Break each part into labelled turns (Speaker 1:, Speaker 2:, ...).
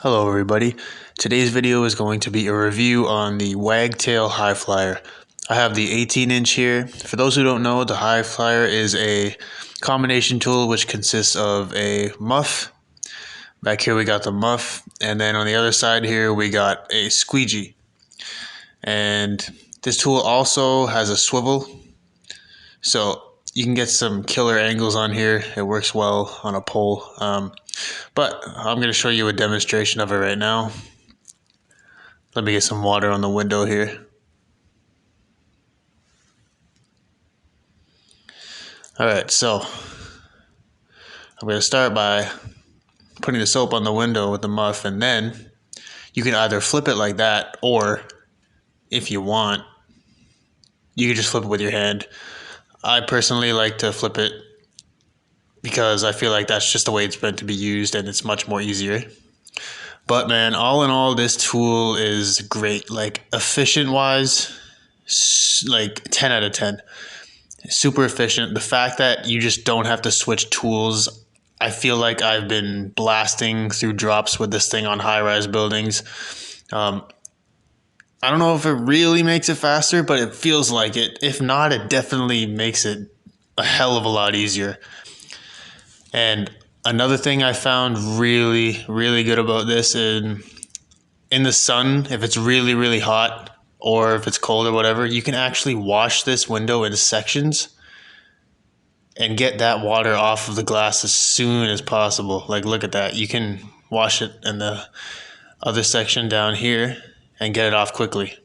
Speaker 1: Hello everybody. Today's video is going to be a review on the Wagtail Highflyer. I have the 18-inch here. For those who don't know, the Highflyer is a combination tool which consists of a muff. Back here we got the muff, and then on the other side here we got a squeegee. And this tool also has a swivel, so you can get some killer angles on here. It works well on a pole. But I'm going to show you a demonstration of it right now. Let me get some water on the window here. Alright, so I'm going to start by putting the soap on the window with the muff, and then you can either flip it like that, or if you want, you can just flip it with your hand. I personally like to flip it because I feel like that's just the way it's meant to be used and it's much more easier. But man, all in all, this tool is great. Like efficient wise, like 10 out of 10. Super efficient. The fact that you just don't have to switch tools. I feel like I've been blasting through drops with this thing on high-rise buildings. I don't know if it really makes it faster, but it feels like it. If not, it definitely makes it a hell of a lot easier. And another thing I found really, really good about this, in the sun, if it's really, really hot or if it's cold or whatever, you can actually wash this window in sections and get that water off of the glass as soon as possible. Like, look at that. You can wash it in the other section down here and get it off quickly.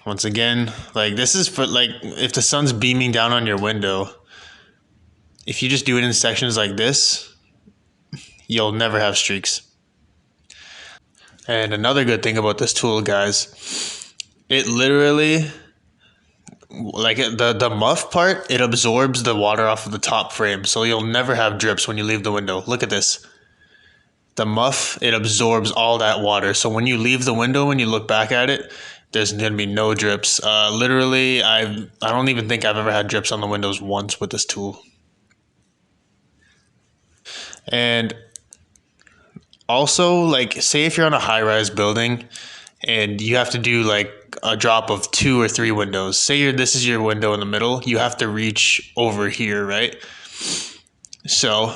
Speaker 1: Once again, like, this is for, like, if the sun's beaming down on your window, if you just do it in sections like this, you'll never have streaks. And another good thing about this tool, guys, it literally, like the muff part, it absorbs the water off of the top frame, so you'll never have drips when you leave the window. Look at this. The muff, it absorbs all that water, so when you leave the window, when you look back at it, there's going to be no drips. Literally, I don't even think I've ever had drips on the windows once with this tool. And also, like, say if you're on a high-rise building and you have to do like a drop of 2 or 3 windows. Say this is your window in the middle, you have to reach over here, right? So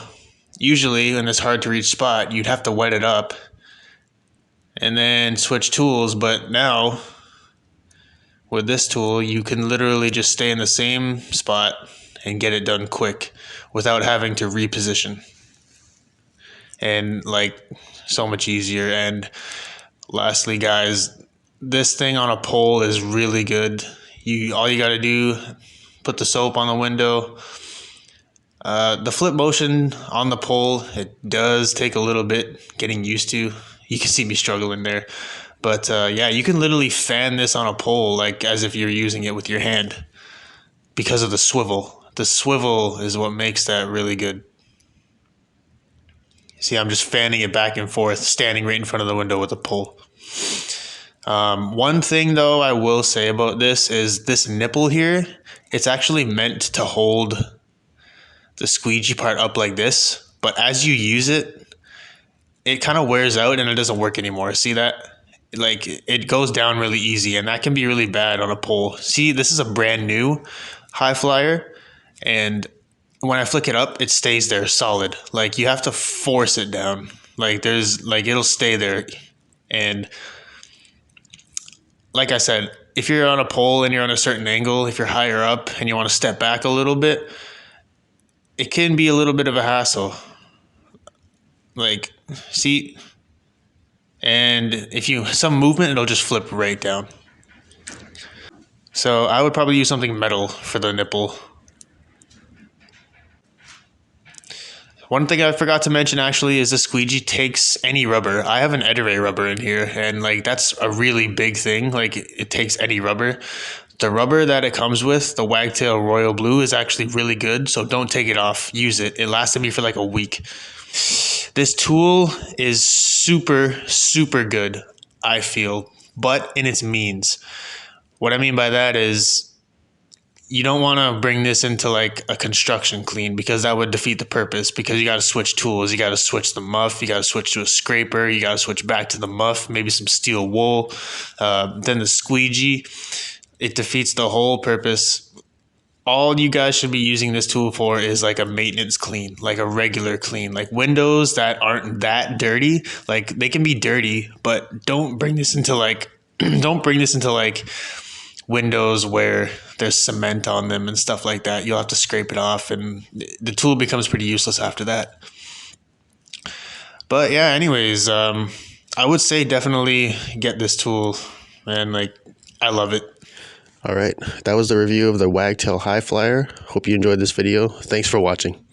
Speaker 1: usually in this hard to reach spot, you'd have to wet it up and then switch tools. But now with this tool, you can literally just stay in the same spot and get it done quick without having to reposition. And like, so much easier. And lastly, guys, this thing on a pole is really good. All you got to do, put the soap on the window. The flip motion on the pole, it does take a little bit getting used to. You can see me struggling there. But yeah, you can literally fan this on a pole like as if you're using it with your hand because of the swivel. The swivel is what makes that really good. See, I'm just fanning it back and forth, standing right in front of the window with a pole. One thing, though, I will say about this is this nipple here, it's actually meant to hold the squeegee part up like this. But as you use it, it kind of wears out and it doesn't work anymore. See that? Like, it goes down really easy, and that can be really bad on a pole. See, this is a brand new Highflyer, and when I flick it up, it stays there solid. Like, you have to force it down. Like, it'll stay there. And like I said, if you're on a pole and you're on a certain angle, if you're higher up and you want to step back a little bit, it can be a little bit of a hassle. Like, see, and if some movement, it'll just flip right down. So I would probably use something metal for the nipple. One thing I forgot to mention actually is the squeegee takes any rubber. I have an Ederay rubber in here, and like, that's a really big thing. Like, it takes any rubber. The rubber that it comes with, the Wagtail Royal Blue, is actually really good, so don't take it off. Use it. It lasted me for like a week. This tool is super, super good, I feel, but in its means. What I mean by that is, you don't want to bring this into like a construction clean, because that would defeat the purpose, because you got to switch tools. You got to switch the muff. You got to switch to a scraper. You got to switch back to the muff, maybe some steel wool. Then the squeegee. It defeats the whole purpose. All you guys should be using this tool for is like a maintenance clean, like a regular clean, like windows that aren't that dirty. Like they can be dirty, but don't bring this into like don't bring this into like windows where there's cement on them and stuff like that. You'll have to scrape it off, and the tool becomes pretty useless after that. But yeah, anyways, I would say definitely get this tool, and like I love it.
Speaker 2: All right, that was the review of the Wagtail Highflyer. Hope you enjoyed this video. Thanks for watching.